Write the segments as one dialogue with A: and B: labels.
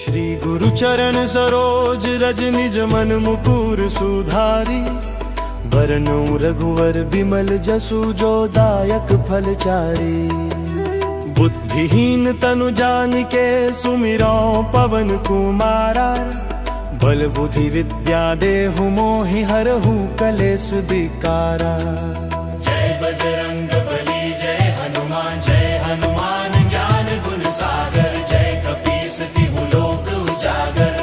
A: श्री गुरु चरण सरोज रज निज मन मुकुर सुधारी। बरनौ रघुवर बिमल जसु जो दायक फलचारी। बुद्धिहीन तनु जानिके सुमिरौ पवन कुमारा। बल बुद्धि विद्या देहु मोहि हरहु कलेश विकारा।
B: जय बजरंग बली जय हनुमान ज्ञान गुण सागर। जय कपीस तिहु लोक उजागर।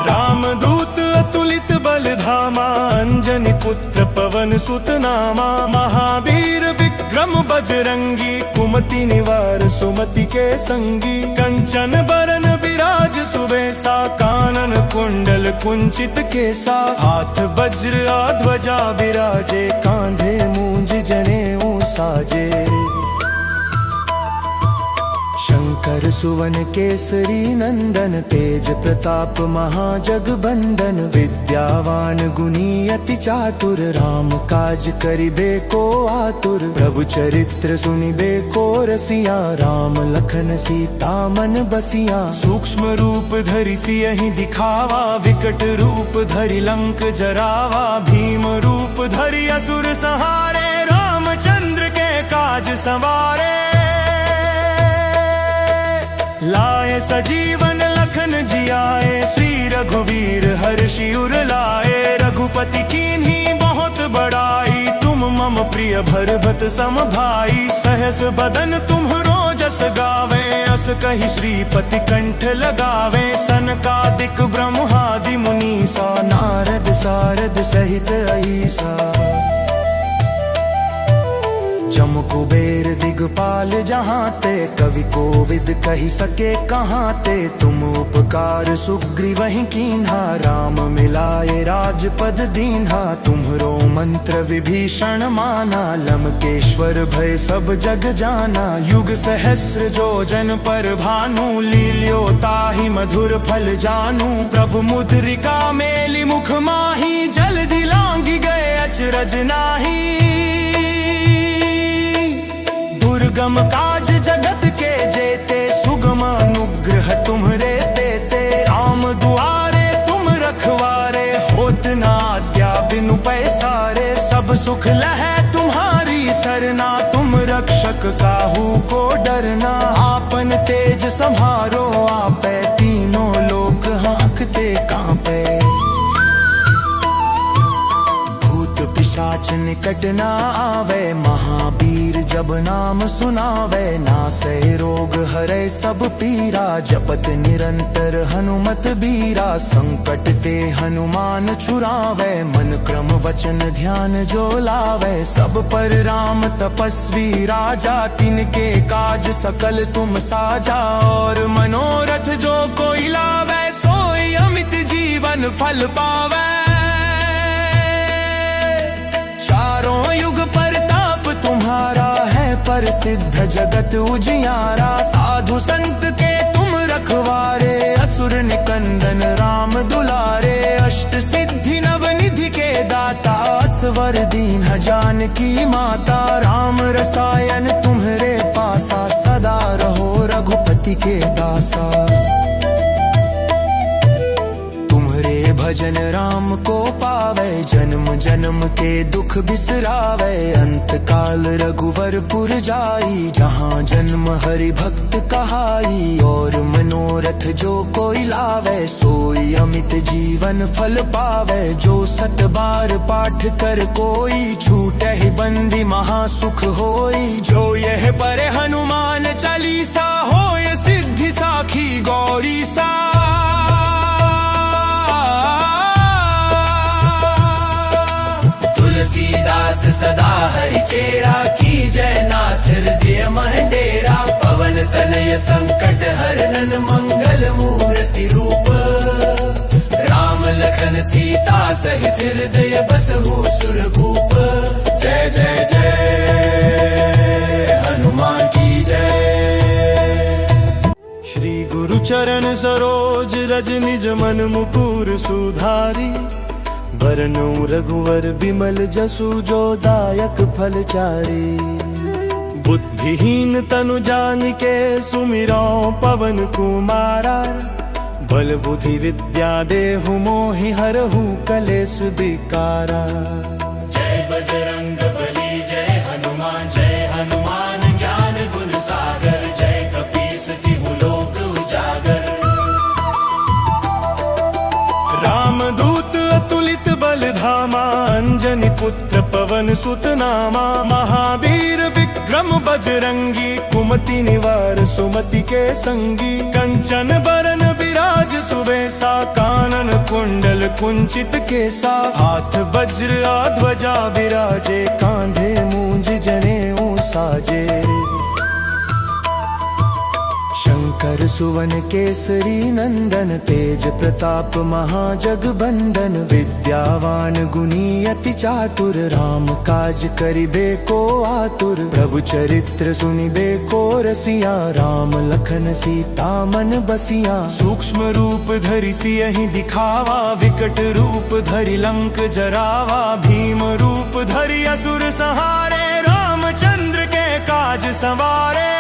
A: रामदूत अतुलित बल धामा। अंजनी पुत्र पवन सुत नामा। महावीर विक्रम बजरंगी। कुमति निवार सुमति के संगी। कंचन बरन विराज सुबेसा। कानन कुंडल कुंचित केसा। हाथ वज्र ध्वजा विराजे। कांधे मूंज जनेऊ साजे। शंकर सुवन केसरी नंदन। तेज प्रताप महाजगबंदन। विद्यावान गुणी अति चातुर। राम काज करिबे को आतुर। प्रभु चरित्र सुनिबे को रसिया। राम लखन सीता मन बसिया। सूक्ष्म रूप धरि सियहि दिखावा। विकट रूप धरि लंक जरावा। भीम रूप धरि असुर संहारे। रामचंद्र के काज संवारे। लाए सजीवन लखन जियाए। श्री रघुवीर हर्षि उर लाए। रघुपति कीन्ही बहुत बड़ाई। तुम मम प्रिय भरत सम भाई। सहस बदन तुम्हरो जस गावे। अस कहि श्रीपति कंठ लगावे। सनकादिक ब्रह्मादि मुनीसा। नारद सारद सहित अहीसा। जम कुबेर दिगपाल जहाँ ते। कवि कोविद कही सके कहाँ ते। तुम उपकार सुग्रीवहि कीन्हा। राम मिलाए राजपद दीन्हा। तुम्हरो मंत्र विभीषण माना। लंकेश्वर भय सब जग जाना। युग सहस्र जो जन पर भानु। लील्यो ताहि मधुर फल जानू। प्रभु मुद्रिका मेलि मुख माही। जल्दी लांघि गए अचरज नाही। दुर्गम काज जगत के जेते। सुगम अनुग्रह तुम्हरे देते। राम दुआरे तुम रखवारे। होत न आज्ञा बिनु पैसारे। सब सुख लहै तुम्हारी सरना। तुम रक्षक काहू को डरना। आपन तेज सम्हारो आपै। तीनों लोक हाँकते कांपे। पिशाच निकट ना आवे। महावीर जब नाम सुनावे। नासै रोग हरै सब पीरा। जपत निरंतर हनुमत बीरा। संकट ते हनुमान छुरावे। मन क्रम वचन ध्यान जो लावे। सब पर राम तपस्वी राजा। तिनके काज सकल तुम साजा। और मनोरथ जो कोई लावे। सोई अमित जीवन फल पावे। चारों युग परताप तुम्हारा है। प्रसिद्ध जगत उजियारा। साधु संत के तुम रखवारे। असुर निकंदन राम दुलारे। अष्ट सिद्धि नव निधि के दाता। असवर दीन जानकी माता। राम रसायन तुम्हरे पासा। सदा रहो रघुपति के दासा। भजन राम को पावे। जन्म जन्म के दुख बिसरावे। अंत काल रघुवर पुर जाई। जहाँ जन्म हरि भक्त कहाई। और मनोरथ जो कोई लावे। सोई अमित जीवन फल पावे। जो सत बार पाठ कर कोई। छूटे ही बंदी महासुख होई। जो यह पढ़े हनुमान चालीसा। होय सिद्धि साखी गौरी सा।
B: तुलसीदास सदा हरि चेरा। की जय नाथ हृदय मंडेरा। पवन तनय संकट हरनन। मंगल मूर्ति रूप। राम लखन सीता सहित हृदय बसहु सुरभूप। जय जय जय हनुमान की जय।
A: श्री गुरु चरण सरोज रज निज मन मुकुर सुधारी। बरनौ रघुवर बिमल जसु जो दायक फलचारी। बुद्धि बुद्धिहीन तनु जान के सुमिरो पवन कुमारा। बल बुद्धि विद्या देहु मोहि हरहु कलेस विकारा।
B: जय बजरंग बली जय हनुमान ज्ञान गुण सागर। जय कपीस तिहु लोक उजागर।
A: रामदूत अतुलित बल धामा। अंजनी पुत्र पवन सुत नामा। महावीर विक्रम बजरंगी। कुमति निवार सुमति के संगी। कंचन बरन विराज सुबेसा। कानन कुंडल कुंचित केसा। हाथ वज्र ध्वजा विराजे। कांधे मूंज जनेऊ साजे। शंकर सुवन केसरी नंदन। तेज प्रताप महाजगबंदन। विद्यावान गुणी अति चातुर। राम काज करिबे को आतुर। प्रभु चरित्र सुनिबे को रसिया। राम लखन सीता मन बसिया। सूक्ष्म रूप धरि सियहि दिखावा। विकट रूप धरि लंक जरावा। भीम रूप धरि असुर संहारे। रामचंद्र के काज संवारे।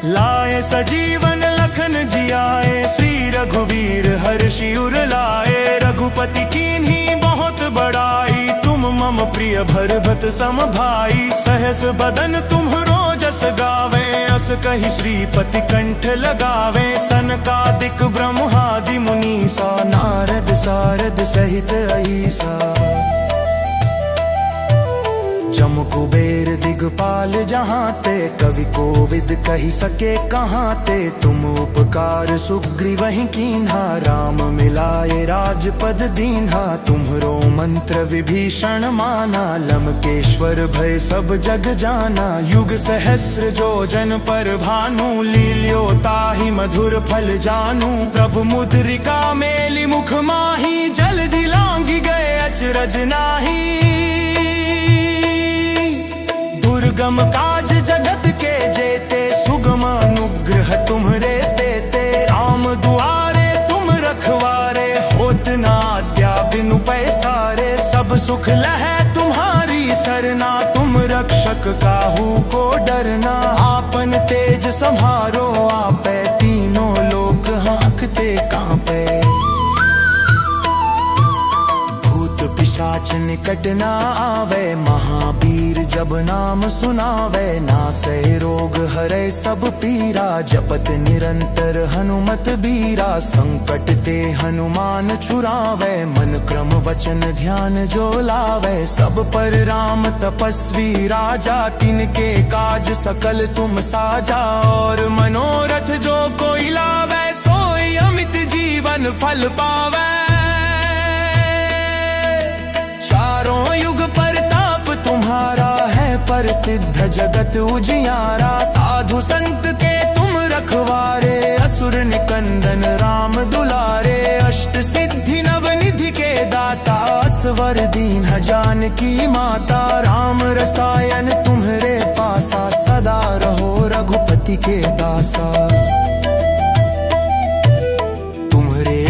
A: लाए सजीवन लखन जियाए। श्री रघुवीर हर्षि उर लाए। रघुपति कीन्ही बहुत बड़ाई। तुम मम प्रिय भरत सम भाई। सहस बदन तुम्हरो जस गावे। अस कहि श्रीपति कंठ लगावे। सनकादिक ब्रह्मादि मुनीसा। नारद सारद सहित अहीसा। जम कुबेर दिगपाल जहाँ ते। कवि कोविद कही सके कहाँ ते। तुम उपकार सुग्रीवहि कीन्हा। राम मिलाए राजपद दीन्हा। तुम्हरो मंत्र विभीषण माना। लंकेश्वर भय सब जग जाना। युग सहस्र जो जन पर भानु। लील्यो ताहि मधुर फल जानू। प्रभु मुद्रिका मेलि मुख माही। जल्दी लांघि गए अचरज नाही। दुर्गम काज जगत के जेते। सुगम अनुग्रह तुम्हरे तेते। राम दुआरे तुम रखवारे। होत न आज्ञा बिनु पैसारे। सब सुख लहै तुम्हारी सरना। तुम रक्षक काहू को डरना। आपन तेज सम्हारो आपे। तीनों लोक हाँकते कांपे। पिशाच निकट न आवे। महावीर जब नाम सुनावे। नासै रोग हरै सब पीरा। जपत निरंतर हनुमत बीरा। संकट ते हनुमान छुरावे। मन क्रम वचन ध्यान जो लावे। सब पर राम तपस्वी राजा। तिनके काज सकल तुम साजा। और मनोरथ जो कोई लावे। सोई अमित जीवन फल पावे। चारों युग परताप तुम्हारा है। प्रसिद्ध जगत उजियारा। साधु संत के तुम रखवारे। असुर निकंदन राम दुलारे। अष्ट सिद्धि नवनिधि के दाता। असवर दीन जानकी माता। राम रसायन तुम्हरे पासा। सदा रहो रघुपति के दासा।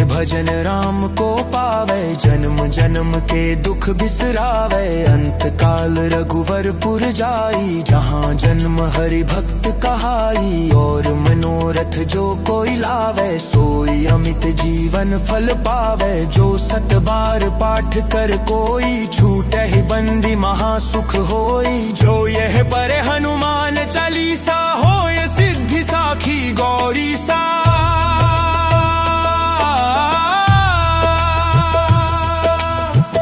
A: भजन राम को पावे। जन्म जन्म के दुख बिसरावे। अंत काल रघुवरपुर जाई। जहाँ जन्म हरि भक्त कहाई। और मनोरथ जो कोई लावे। सोई अमित जीवन फल पावे। जो सत बार पाठ कर कोई। छूटे ही बंदी महासुख होई। जो यह पढ़े हनुमान चालीसा। होय सिद्धि साखी गौरी सा।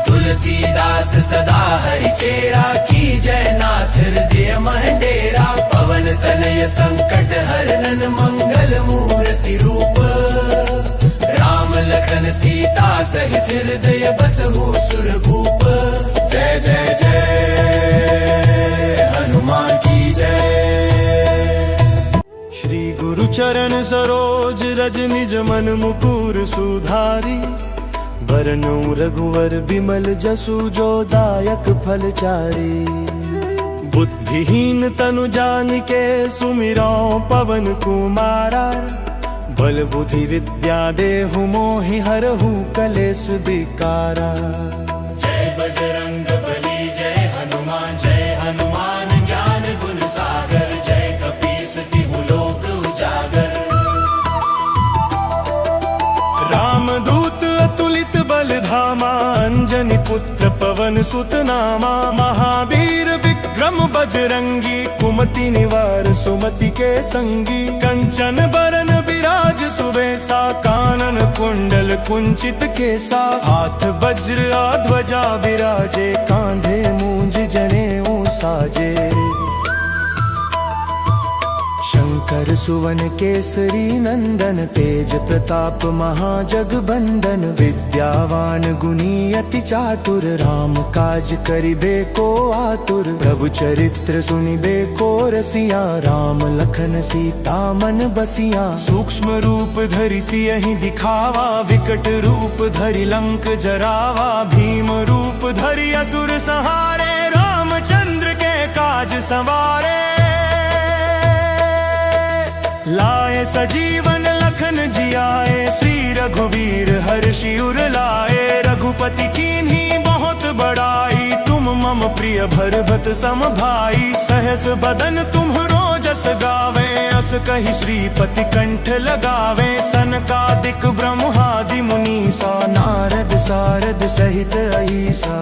B: तुलसीदास सदा हरि चेरा। की जय नाथ हृदय मंडेरा। पवन तनय संकट हरनन। मंगल मूर्ति रूप। राम लखन सीता सहित हृदय बसहु सुरभूप। जय जय जय हनुमान की जय।
A: श्री गुरु चरण सरोज रज निज मन मुकुर सुधारी। बरनउँ रघुवर बिमल जसु जो दायक फलचारी। बुद्धिहीन तनु जान के सुमिरो पवन कुमारा। बल बुद्धि विद्या देहु मोहि हरहु कलेस विकारा।
B: जय बजरंग बली जय हनुमान
A: पुत्र पवन सुत नामा, महावीर विक्रम बजरंगी, कुमति निवार सुमति के संगी। कंचन बरन बिराज सुबेसा, कानन कुंडल कुंचित केसा, हाथ वज्र ध्वजा बिराजे, कांधे मूंज जनेऊ साजे। शंकर सुवन केसरी नंदन, तेज प्रताप महाजगबंदन, विद्यावान गुणी अति चातुर, राम काज करिबे को आतुर। प्रभु चरित्र सुनिबे को रसिया, राम लखन सीता मन बसिया। सूक्ष्म रूप धरि सियहि दिखावा, विकट रूप धरि लंक जरावा। भीम रूप धरि असुर संहारे, रामचंद्र के काज संवारे। लाए सजीवन लखन जियाए, श्री रघुवीर हर्षि उर लाए। रघुपति कीन्ही बहुत बड़ाई, तुम मम प्रिय भरत सम भाई। सहस बदन तुम्हरो जस गावे, अस कहि श्रीपति कंठ लगावे। सनकादिक ब्रह्मादि मुनीसा, नारद सारद सहित अहीसा।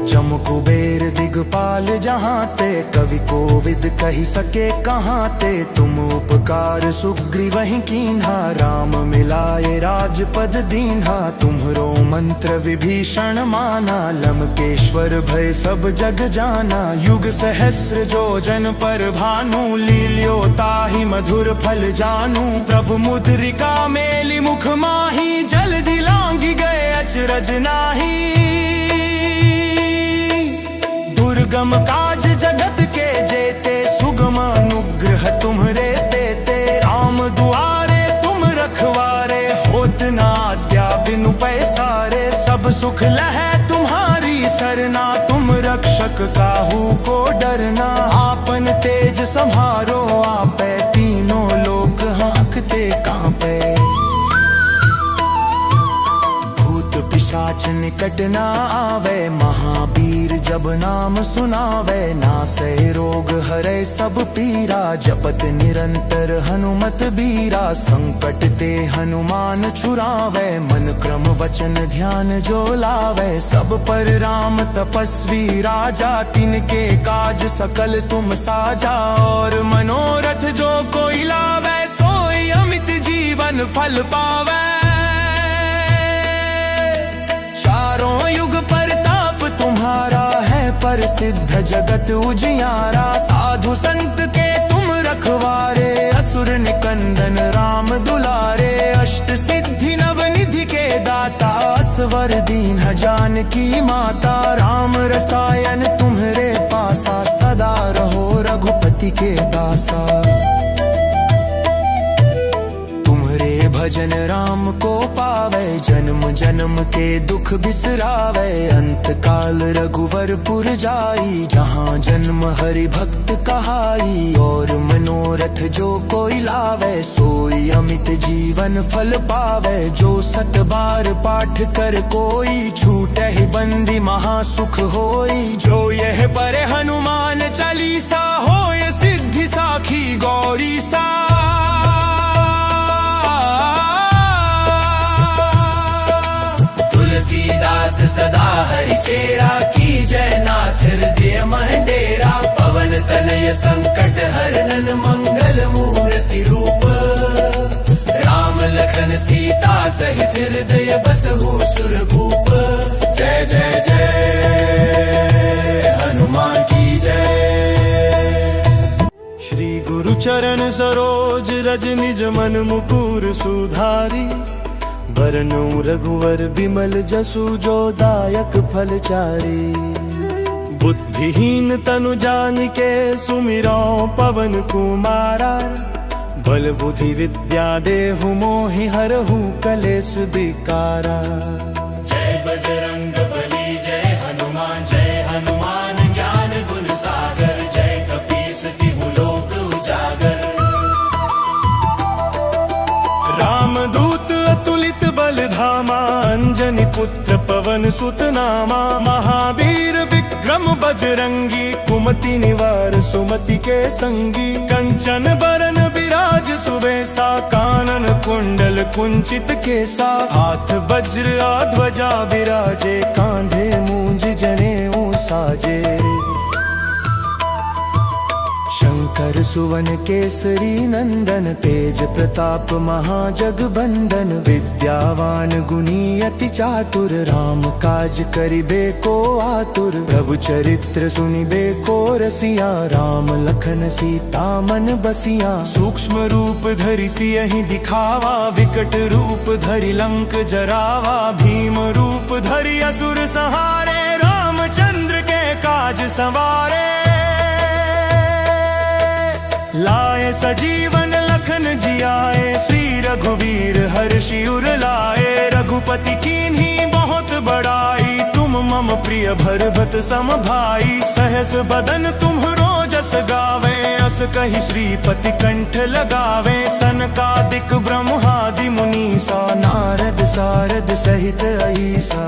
A: जम कुबेर दिगपाल जहाँ ते, कवि कोविद कही सके कहाँ ते। तुम उपकार सुग्रीवहि कीन्हा, राम मिलाए राजपद दीन्हा। तुम्हरो मंत्र विभीषण माना, लंकेश्वर भय सब जग जाना। युग सहस्र जो जन पर भानु, लील्यो ताहि मधुर फल जानू। प्रभु मुद्रिका मेलि मुख माही, जल्दी लांघि गए अचरज नाही। दुर्गम काज जगत के जेते, सुगम अनुग्रह तुम्हरे देते। राम दुआरे तुम रखवारे, होत न आज्ञा बिनु पैसारे। सब सुख लहै तुम्हारी सरना, तुम रक्षक काहू को डरना। आपन तेज सम्हारो आपै, तीनों लोक हाँकते कांपै। पिशाच निकट ना आवे, महावीर जब नाम सुनावे। नासै रोग हरै सब पीरा, जपत निरंतर हनुमत बीरा। संकट ते हनुमान छुरावे, मन क्रम वचन ध्यान जो लावे। सब पर राम तपस्वी राजा, तिनके काज सकल तुम साजा। और मनोरथ जो कोई लावे, सोई अमित जीवन फल पावे। चारों युग परताप तुम्हारा है, प्रसिद्ध जगत उजियारा। साधु संत के तुम रखवारे, असुर निकंदन राम दुलारे। अष्ट सिद्धि नव निधि के दाता, असवर दीन जानकी माता। राम रसायन तुम्हरे पासा, सदा रहो रघुपति के दासा। भजन राम को पावे, जन्म जन्म के दुख बिसरावे। अंत काल रघुवर पुर जाई, जहाँ जन्म हरि भक्त कहाई। और मनोरथ जो कोई लावे, सोई अमित जीवन फल पावे। जो सत बार पाठ कर कोई, छूटे ही बंदी महासुख होई। जो यह पढ़े हनुमान चालीसा, होय सिद्धि साखी गौरी सा।
B: तुलसीदास सदा हरि चेरा, की जय नाथ हृदय मंडेरा। पवन तनय संकट हरनन, मंगल मूर्ति रूप। राम लखन सीता सहित हृदय बसहु सुरभूप। जय जय जय हनुमान की जय।
A: श्री गुरु चरण सरोज रज, निज मन मुकुर सुधारी। बरनउँ रघुवर बिमल जसु, जो दायक फलचारी। बुद्धिहीन तनु जानिके, सुमिरौ पवन कुमारा। बल बुद्धि विद्या देहु मोहि, हरहु कलेश विकारा।
B: जय बजरंग बली जय हनुमान, जय हनुमान ज्ञान गुण सागर। जय कपीस तिहु लोक उजागर।
A: रामदूत अतुलित बल धामा, अंजनी पुत्र पवन सुत नामा। महावीर विक्रम बजरंगी, कुमति निवार सुमति के संगी। कंचन बरन बिराज सुबेसा, कानन कुंडल कुंचित केसा, हाथ वज्र ध्वजा विराजे, कांधे मूंज जनेऊ साजे। शंकर सुवन केसरी नंदन, तेज प्रताप महाजगबंदन, विद्यावान गुणी अति चातुर, राम काज करिबे को आतुर। प्रभु चरित्र सुनिबे को रसिया, राम लखन सीता मन बसिया। सूक्ष्म रूप धरि सियहि दिखावा, विकट रूप धरि लंक जरावा। भीम रूप धरि असुर संहारे, रामचंद्र के काज संवारे। लाए सजीवन लखन जियाए, श्री रघुवीर हर्षि उर लाए। रघुपति कीन्ही बहुत बड़ाई, तुम मम प्रिय भरत सम भाई। सहस बदन तुम्हरो जस गावे, अस कहि श्रीपति कंठ लगावे। सनकादिक ब्रह्मादि मुनीसा, नारद सारद सहित अहीसा।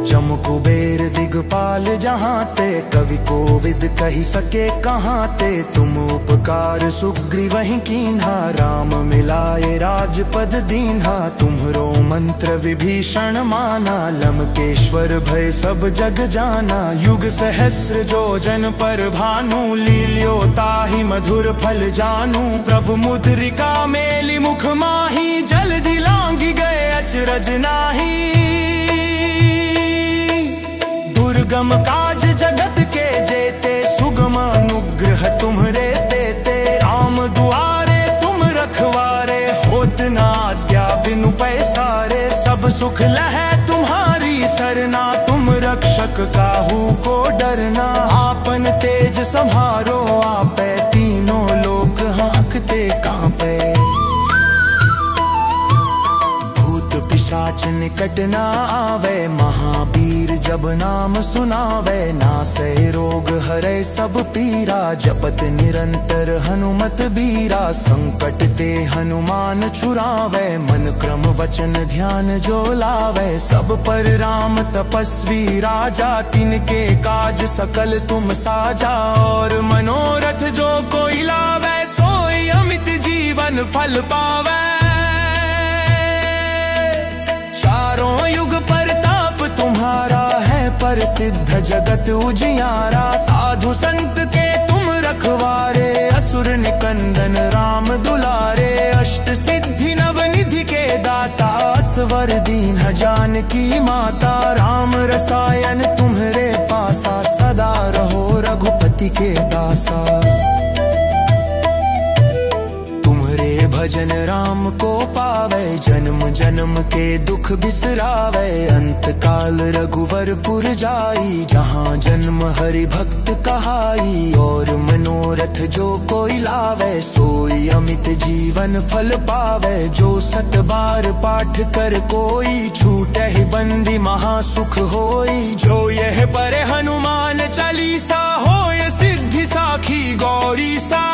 A: जम कुबेर दिगपाल जहाँ ते, कवि कोविद कही सके कहाँ ते। तुम उपकार सुग्रीवहि कीन्हा, राम मिलाए राजपद दीन्हा। तुम्हरो मंत्र विभीषण माना, लंकेश्वर भय सब जग जाना। युग सहस्र जो जन पर भानु, लील्यो ताहि मधुर फल जानू। प्रभु मुद्रिका मेलि मुख माही, जल्दी लांघि गए अचरज नाही। दुर्गम काज जगत के जेते, सुगम अनुग्रह तुम्हरे देते। राम दुआरे तुम रखवारे, होत न आज्ञा बिनु पैसारे। सब सुख लहै तुम्हारी सरना, तुम रक्षक काहू को डरना। आपन तेज सम्हारो आपै, तीनों लोक हाँकते कांपै। पिशाच निकट न आवे, महावीर जब नाम सुनावे। नासै रोग हरै सब पीरा, जपत निरंतर हनुमत बीरा। संकट ते हनुमान छुरावे, मन क्रम वचन ध्यान जो लावे। सब पर राम तपस्वी राजा, तिनके काज सकल तुम साजा। और मनोरथ जो कोई लावे, सोई अमित जीवन फल पावे। चारों युग परताप तुम्हारा है, प्रसिद्ध जगत उजियारा। साधु संत के तुम रखवारे, असुर निकंदन राम दुलारे। अष्ट सिद्धि नवनिधि के दाता, असवर दीन जानकी माता। राम रसायन तुम्हरे पासा, सदा रहो रघुपति के दासा। भजन राम को पावे, जन्म जन्म के दुख बिसरावे। अंत काल रघुवरपुर जाई, जहाँ जन्म हरि भक्त कहाई। और मनोरथ जो कोई लावे, सोई अमित जीवन फल पावे। जो सत बार पाठ कर कोई, छूटे ही बंदी महासुख होई। जो यह पढ़े हनुमान चालीसा, होय सिद्धि साखी गौरी सा।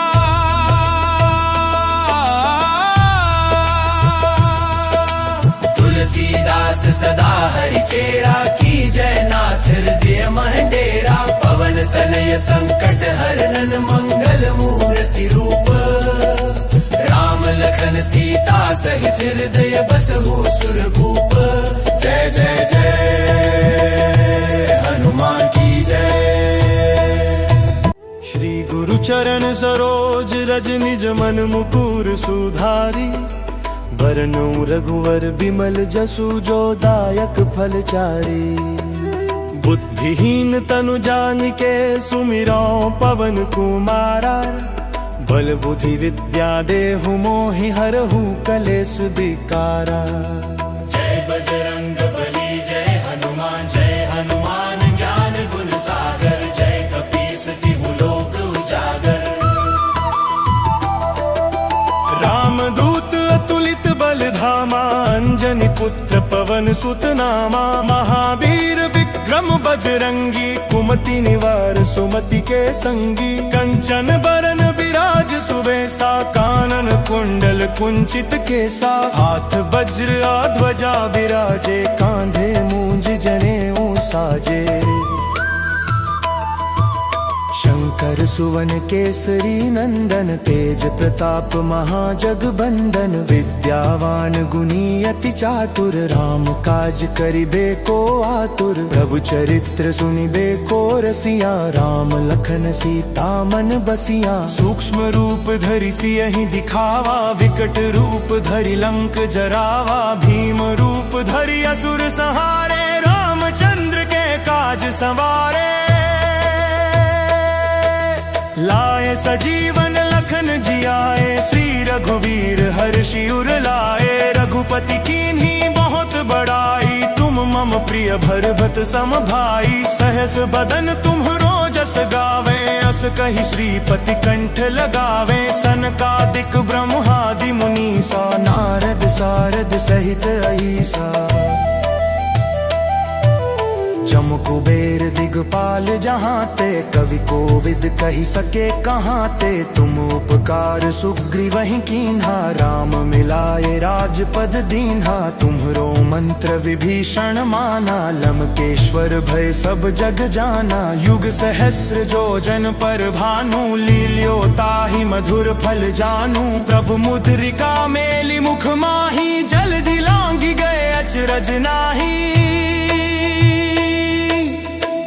A: तुलसीदास सदा हरि चेरा, की जय नाथ हृदय मंडेरा। पवन तनय संकट हरनन, मंगल मूर्ति रूप। राम लखन सीता सहित हृदय बसहु सुरभूप। जय जय जय हनुमान की जय। श्री गुरु चरण सरोज रज, निज मन मुकुर सुधारी। बरनउँ रघुवर बिमल जसु, जो दायक फल चारी। बुद्धिहीन तनु जानिके, सुमिरौं पवन कुमारा। बल बुद्धि विद्या देहु मोहि, हरहु कलेश विकारा।
B: जय बजरंग बली जय हनुमान, जय हनुमान ज्ञान गुण सागर। जय कपीस तिहु लोक उजागर।
A: रामदूत अतुलित बल धामा, अंजनी पुत्र पवन सुत नामा। महावीर विक्रम बजरंगी, कुमति निवार सुमति के संगी। कंचन बरन विराज सुबेसा, कानन कुंडल कुंचित केसा। हाथ वज्र ध्वजा विराजे, कांधे मूंज जनेऊ साजे। शंकर सुवन केसरी नंदन, तेज प्रताप महाजगबंदन। विद्यावान गुणी अति चातुर, राम काज करिबे को आतुर। प्रभु चरित्र सुनिबे को रसिया, राम लखन सीता मन बसिया। सूक्ष्म रूप धरि सियहि दिखावा, विकट रूप धरि लंक जरावा। भीम रूप धरि असुर संहारे, रामचंद्र के काज संवारे। लाए सजीवन लखन जियाए, श्री रघुवीर हर्षि उर लाए। रघुपति कीन्ही बहुत बड़ाई, तुम मम प्रिय भरभत सम भाई। सहस बदन तुम्हरो जस गावे, अस कहि श्रीपति कंठ लगावे। सनकादिक ब्रह्मादि मुनीसा, नारद सारद सहित अहीसा। जम कुबेर दिगपाल जहाँ ते, कवि कोविद कही सके कहाँ ते। तुम उपकार सुग्रीवहि कीन्हा, राम मिलाए राजपद दीन्हा। तुम्हरो मंत्र विभीषण माना, लंकेश्वर भय सब जग जाना। युग सहस्र जो जन पर भानु, लील्यो ताहि मधुर फल जानू। प्रभु मुद्रिका मेलि मुख माही, जल्दी लांघि गए अचरज नाही।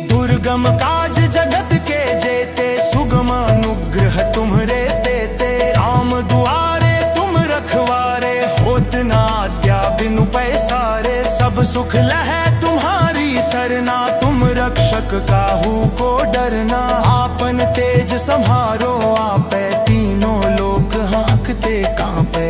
A: दुर्गम काज जगत के जेते, सुगम अनुग्रह तुम्हरे देते। राम दुआरे तुम रखवारे, होत न आज्ञा बिनु पैसारे। सब सुख लहै तुम्हारी सरना, तुम रक्षक काहू को डरना। आपन तेज सम्हारो आपे, तीनों लोक हाँकते कांपे।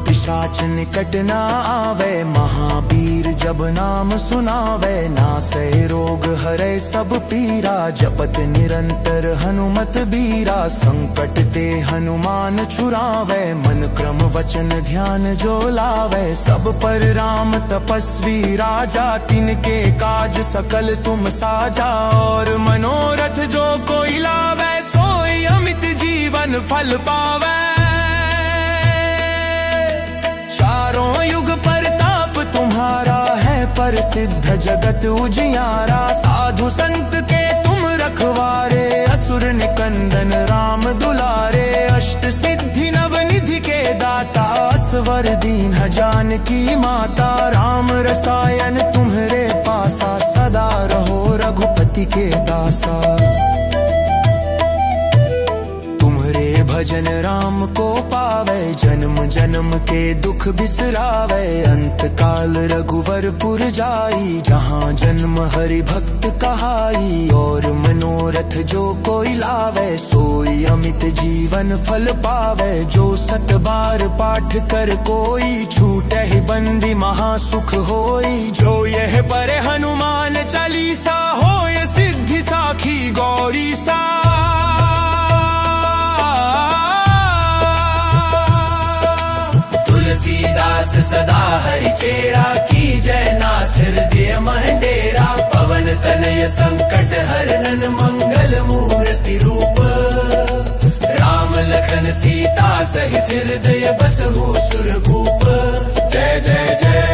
A: पिशाच निकट ना आवे, महावीर जब नाम सुनावे। नासै रोग हरै सब पीरा, जपत निरंतर हनुमत बीरा। संकट ते हनुमान छुरावे, मन क्रम वचन ध्यान जो लावे। सब पर राम तपस्वी राजा, तिनके काज सकल तुम साजा। और मनोरथ जो कोई लावे, सोई अमित जीवन फल पावे। चारों युग परताप तुम्हारा है, प्रसिद्ध जगत उजियारा। साधु संत के तुम रखवारे, असुर निकंदन राम दुलारे। अष्ट सिद्धि नव निधि के दाता, असवर दीन जानकी माता। राम रसायन तुम्हरे पासा, सदा रहो रघुपति के दासा। भजन राम को पावे, जन्म जन्म के दुख बिसरावे। अंत काल रघुवर पुर जाई, जहाँ जन्म हरि भक्त कहाई। और मनोरथ जो कोई लावे, सोई अमित जीवन फल पावे। जो सत बार पाठ कर कोई, छूटे ही बंदी महासुख होई। जो यह पढ़े हनुमान चालीसा, होय सिद्धि साखी गौरी सा। तुलसीदास सदा हरि चेरा, की जय नाथ हृदय मंडेरा। पवन तनय संकट हरनन, मंगल मूर्ति रूप। राम लखन सीता सहित हृदय बसहु सुरभूप। जय जय जय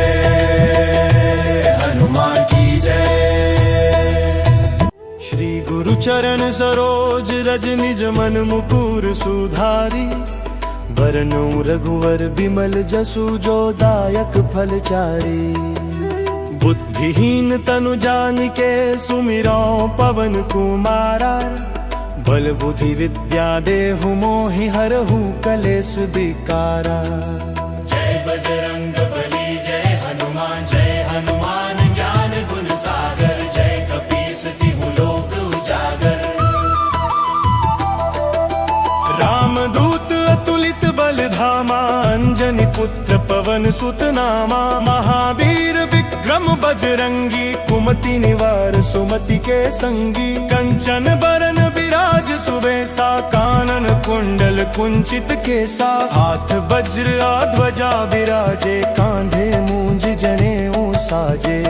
A: हनुमान की जय। श्री गुरु चरण सरोज रज, निज मन मुकुर सुधारी। बरनउँ रघुवर बिमल जसु, जो दायक फलचारी। बुद्धिहीन तनु जानिके, सुमिरौं पवन कुमारा। बल बुद्धि विद्या देहु मोहि, हरहु कलेश विकारा।
B: जय बजरंग बली जय हनुमान, जय हनुमान ज्ञान गुण सागर। जय कपीस तिहु लोक उजागर।
A: रामदूत अतुलित बल धामा, अंजनी पुत्र पवन सुत नामा। महावीर विक्रम बजरंगी, कुमति निवार सुमति के संगी। कंचन बरन बिराज सुबेसा, कानन कुंडल कुंचित केसा। हाथ वज्र ध्वजा बिराजे, कांधे मूंज जनेऊ साजे।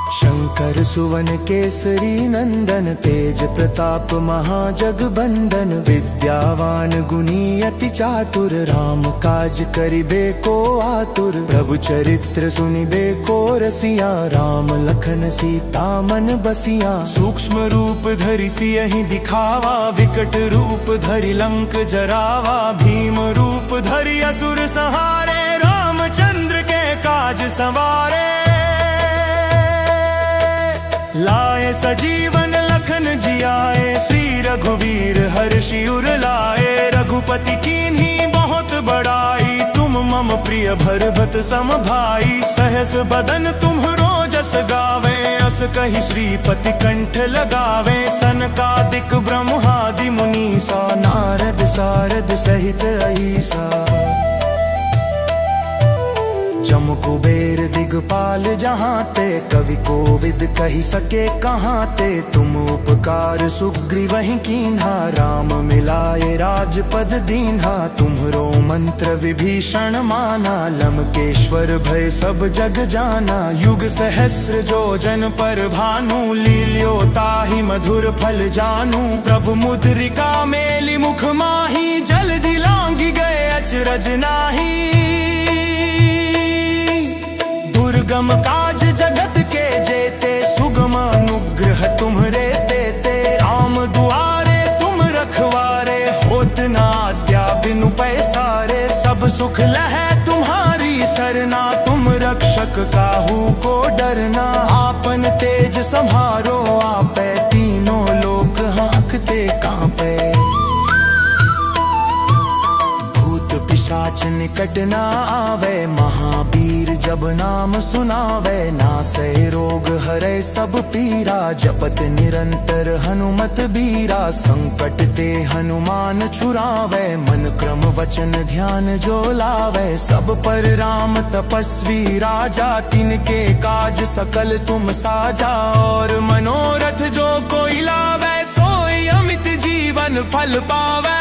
A: शंकर सुवन केसरी नंदन, तेज प्रताप महाजगबंदन। विद्यावान गुणी अति चातुर, राम काज करिबे को आतुर। प्रभु चरित्र सुनिबे को रसिया, राम लखन सीता मन बसिया। सूक्ष्म रूप धरि सियहि दिखावा, विकट रूप धरि लंक जरावा। भीम रूप धरि असुर संहारे, रामचंद्र के काज संवारे। लाए सजीवन लखन जियाए, श्री रघुवीर हर्षि उर लाए। रघुपति कीन्ही बहुत बड़ाई, तुम मम प्रिय भरत सम भाई। सहस बदन तुम्हरो जस गावे, अस कहि श्रीपति कंठ लगावे। सनकादिक ब्रह्मादि मुनीसा, नारद सारद सहित अहिसा। जम कुबेर दिगपाल जहाँ ते, कवि कोविद कही सके कहाँ ते। तुम उपकार सुग्रीवहि कीन्हा, राम मिलाए राजपद दीन्हा। तुम्हरो मंत्र विभीषण माना, लंकेश्वर भय सब जग जाना। युग सहस्र जो जन पर भानु, लील्यो ताहि मधुर फल जानू। प्रभु मुद्रिका मेलि मुख माही, जल्दी लांघि गए अचरज नाही। दुर्गम काज जगत के जेते, सुगम अनुग्रह तुम्हरे देते। राम दुआरे तुम रखवारे, होत न आज्ञा बिनु पैसारे। सब सुख लहै तुम्हारी सरना, तुम रक्षक काहू को डरना। आपन तेज सम्हारो आपै, तीनों लोक हाँकते कांपै। पिशाच निकट ना आवे, महावीर जब नाम सुनावे। नासै रोग हरै सब पीरा, जपत निरंतर हनुमत बीरा। संकट ते हनुमान छुरावे, मन क्रम वचन ध्यान जो लावे। सब पर राम तपस्वी राजा, तिनके काज सकल तुम साजा। और मनोरथ जो कोई लावे, सोई अमित जीवन फल पावे।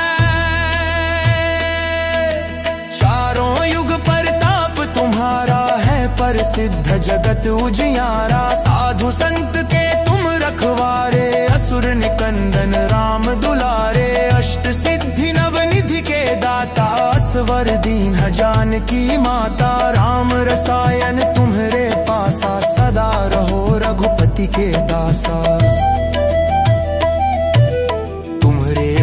A: चारों युग परताप तुम्हारा है, प्रसिद्ध जगत उजियारा। साधु संत के तुम रखवारे, असुर निकंदन राम दुलारे। अष्ट सिद्धि नव निधि के दाता, असवर दीन जानकी माता। राम रसायन तुम्हरे पासा, सदा रहो रघुपति के दासा।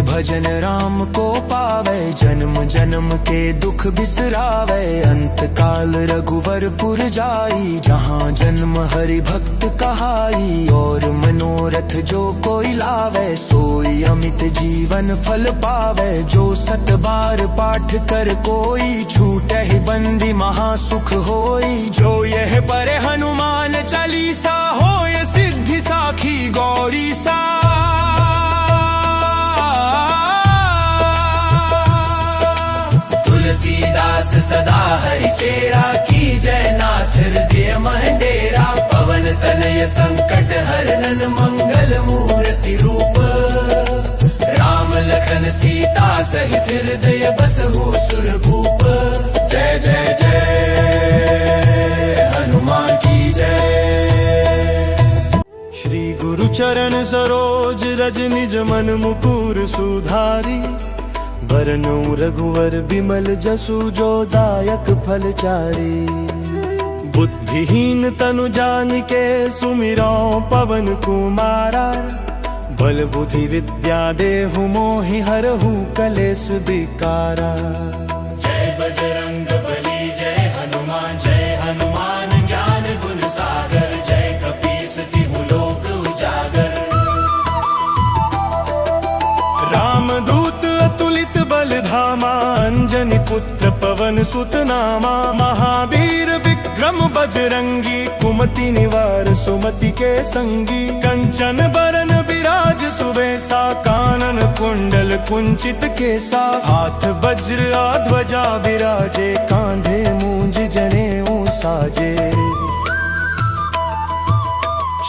A: भजन राम को पावे, जन्म जन्म के दुख बिसरावे। अंत काल रघुवर पुर जाई, जहाँ जन्म हरि भक्त कहाई। और मनोरथ जो कोई लावे, सोई अमित जीवन फल पावे। जो सत बार पाठ कर कोई, छूटे ही बंदी महासुख होई। जो यह पढ़े हनुमान चालीसा, होय सिद्धि साखी गौरी सा। तुलसीदास सदा हरि चेरा, की जय नाथ हृदय मंडेरा। पवन तनय संकट हरनन, मंगल मूर्ति रूप। राम लखन सीता सहित हृदय बसहु सुरभूप। जय जय जय हनुमान की जय। श्री गुरु चरण सरोज रज, निज मन मुकुर सुधारी। बरनउँ रघुवर बिमल जसु, जो दायक फल चारी। बुद्धिहीन तनु जानिके, सुमिरौं पवन कुमारा। बल बुद्धि विद्या देहु मोहि, हरहु कलेस विकारा।
B: जय बजरंग बली जय हनुमान, जय हनुमान ज्ञान गुण सागर। जय कपीस तिहु लोक उजागर।
A: रामदूत अतुलित बल धामा, अंजनी पुत्र पवन सुत नामा। महावीर विक्रम बजरंगी, कुमति निवार सुमति के संगी। कंचन बरन बिराज सुबेसा, कानन कुंडल कुंचित केसा। हाथ वज्र ध्वजा बिराजे, कांधे मूंज जनेऊ साजे।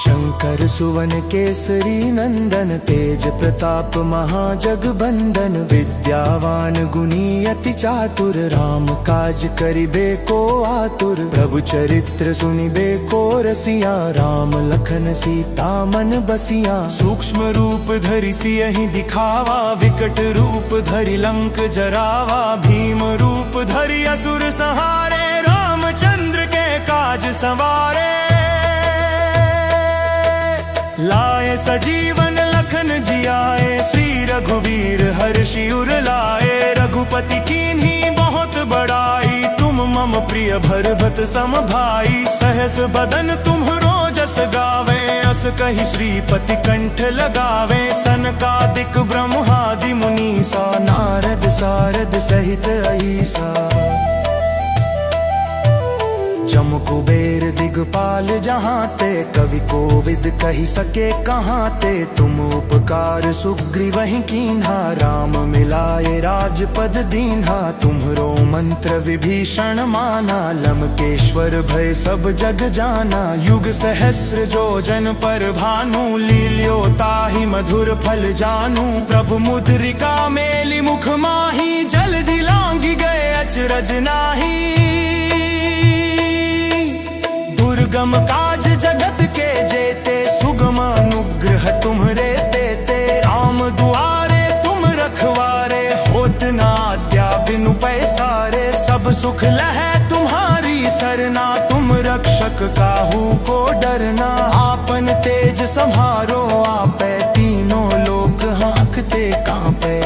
A: शंकर सुवन केसरी नंदन, तेज प्रताप महाजगबंदन, विद्यावान गुणी अति चातुर, राम काज करिबे को आतुर। प्रभु चरित्र सुनिबे को रसिया, राम लखन सीता मन बसिया। सूक्ष्म रूप धरि सियहि दिखावा, विकट रूप धरि लंक जरावा। भीम रूप धरि असुर संहारे, रामचंद्र के काज संवारे। लाए सजीवन लखन जियाए, श्री रघुवीर हर्षि उर लाए। रघुपति कीन्ही बहुत बड़ाई, तुम मम प्रिय भरभत सम भाई। सहस बदन तुम्हरो जस गावे, अस कहि श्रीपति कंठ लगावे। सनकादिक ब्रह्मादि मुनीसा, नारद सारद सहित अहीसा। जम कुबेर दिगपाल जहाँ ते, कवि कोविद कही सके कहाँ ते। तुम उपकार सुग्रीवहि कीन्हा, राम मिलाए राजपद दीन्हा। तुम्हरो मंत्र विभीषण माना, लंकेश्वर भय सब जग जाना। युग सहस्र जो जन पर भानु, लील्यो ताहि मधुर फल जानू। प्रभु मुद्रिका मेलि मुख माही, जलधि लांघि गए अचरज नाही। दुर्गम काज जगत के जेते, सुगम अनुग्रह तुम्हरे तेते। राम दुआरे तुम रखवारे, होत न आज्ञा बिनु पैसारे। सब सुख लहै तुम्हारी सरना, तुम रक्षक काहू को डरना। आपन तेज सम्हारो आपे, तीनों लोक हाँकते कांपे।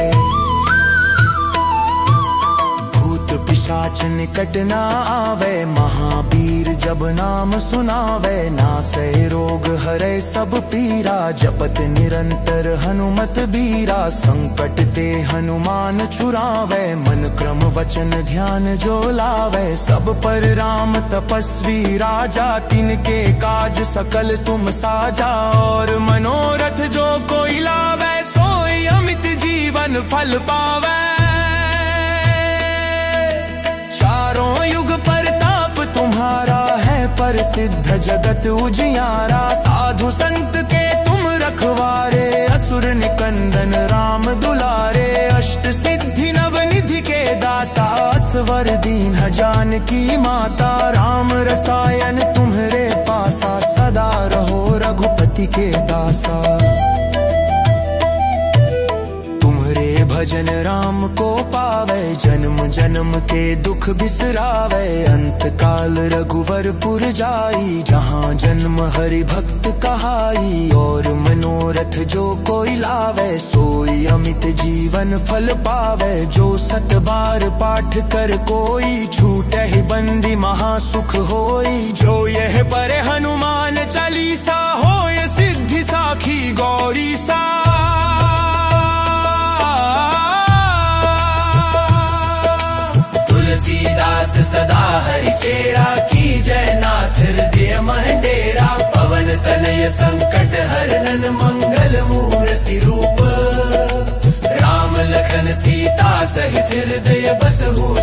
A: पिशाच निकट न आवे, महावीर जब नाम सुनावे। नासै रोग हरै सब पीरा, जपत निरंतर हनुमत बीरा। संकट ते हनुमान छुरावे, मन क्रम वचन ध्यान जो लावे। सब पर राम तपस्वी राजा, तिनके काज सकल तुम साजा। और मनोरथ जो कोई लावे, सोई अमित जीवन फल पावे। चारों युग परताप तुम्हारा है, प्रसिद्ध जगत उजियारा। साधु संत के तुम रखवारे, असुर निकंदन राम दुलारे। अष्ट सिद्धि नवनिधि के दाता, असवर दीन जानकी माता। राम रसायन तुम्हरे पासा, सदा रहो रघुपति के दासा। भजन राम को पावे, जन्म जन्म के दुख बिसरावे। अंत काल रघुवरपुर जाई, जहाँ जन्म हरि भक्त कहाई। और मनोरथ जो कोई लावे, सोई अमित जीवन फल पावे। जो सत बार पाठ कर कोई, छूटे ही बंदी महासुख होई। जो यह पढ़े हनुमान चालीसा, होय सिद्धि साखी गौरी सा। तुलसीदास सदा हरि चेरा, की जय नाथ हृदय मंडेरा। पवन तनय संकट हरनन, मंगल मूर्ति रूप। राम लखन सीता सहित हृदय बसहु